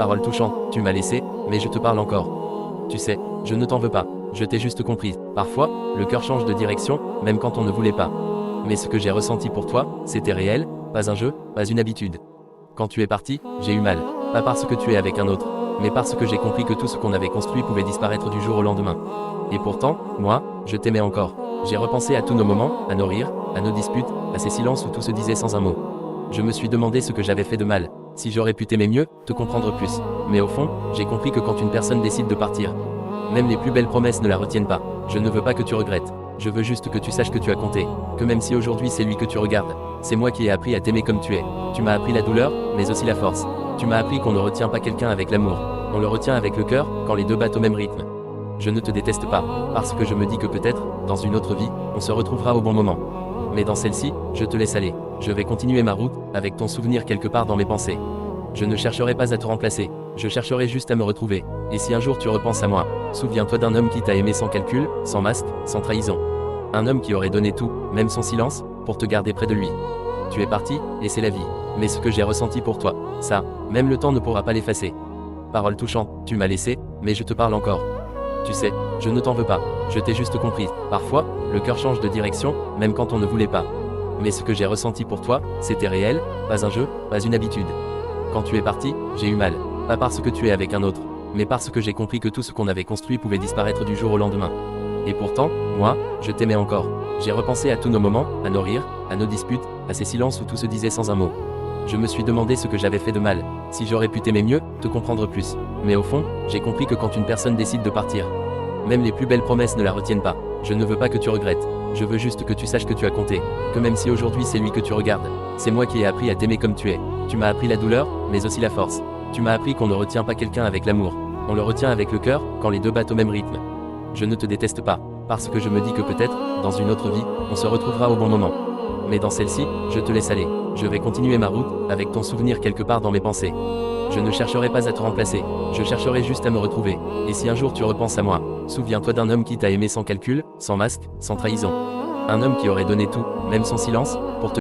Parole touchante, tu m'as laissé, mais je te parle encore. Tu sais, je ne t'en veux pas, je t'ai juste comprise. Parfois, le cœur change de direction, même quand on ne voulait pas. Mais ce que j'ai ressenti pour toi, c'était réel, pas un jeu, pas une habitude. Quand tu es parti, j'ai eu mal. Pas parce que tu es avec un autre, mais parce que j'ai compris que tout ce qu'on avait construit pouvait disparaître du jour au lendemain. Et pourtant, moi, je t'aimais encore. J'ai repensé à tous nos moments, à nos rires, à nos disputes, à ces silences où tout se disait sans un mot. Je me suis demandé ce que j'avais fait de mal, si j'aurais pu t'aimer mieux, te comprendre plus. Mais au fond, j'ai compris que quand une personne décide de partir, même les plus belles promesses ne la retiennent pas. Je ne veux pas que tu regrettes. Je veux juste que tu saches que tu as compté. Que même si aujourd'hui c'est lui que tu regardes, c'est moi qui ai appris à t'aimer comme tu es. Tu m'as appris la douleur, mais aussi la force. Tu m'as appris qu'on ne retient pas quelqu'un avec l'amour. On le retient avec le cœur, quand les deux battent au même rythme. Je ne te déteste pas, parce que je me dis que peut-être, dans une autre vie, on se retrouvera au bon moment. Mais dans celle-ci, je te laisse aller. Je vais continuer ma route, avec ton souvenir quelque part dans mes pensées. Je ne chercherai pas à te remplacer, je chercherai juste à me retrouver. Et si un jour tu repenses à moi, souviens-toi d'un homme qui t'a aimé sans calcul, sans masque, sans trahison. Un homme qui aurait donné tout, même son silence, pour te garder près de lui. Tu es parti, et c'est la vie. Mais ce que j'ai ressenti pour toi, ça, même le temps ne pourra pas l'effacer. Parole touchante, tu m'as laissé, mais je te parle encore. Tu sais, je ne t'en veux pas, je t'ai juste compris. Parfois, le cœur change de direction, même quand on ne voulait pas. Mais ce que j'ai ressenti pour toi, c'était réel, pas un jeu, pas une habitude. Quand tu es parti, j'ai eu mal. Pas parce que tu es avec un autre, mais parce que j'ai compris que tout ce qu'on avait construit pouvait disparaître du jour au lendemain. Et pourtant, moi, je t'aimais encore. J'ai repensé à tous nos moments, à nos rires, à nos disputes, à ces silences où tout se disait sans un mot. Je me suis demandé ce que j'avais fait de mal, si j'aurais pu t'aimer mieux, te comprendre plus. Mais au fond, j'ai compris que quand une personne décide de partir, même les plus belles promesses ne la retiennent pas. Je ne veux pas que tu regrettes. Je veux juste que tu saches que tu as compté. Que même si aujourd'hui c'est lui que tu regardes, c'est moi qui ai appris à t'aimer comme tu es. Tu m'as appris la douleur, mais aussi la force. Tu m'as appris qu'on ne retient pas quelqu'un avec l'amour. On le retient avec le cœur, quand les deux battent au même rythme. Je ne te déteste pas, parce que je me dis que peut-être, dans une autre vie, on se retrouvera au bon moment. Mais dans celle-ci, je te laisse aller. Je vais continuer ma route, avec ton souvenir quelque part dans mes pensées. Je ne chercherai pas à te remplacer, je chercherai juste à me retrouver. Et si un jour tu repenses à moi, souviens-toi d'un homme qui t'a aimé sans calcul, sans masque, sans trahison. Un homme qui aurait donné tout, même son silence, pour te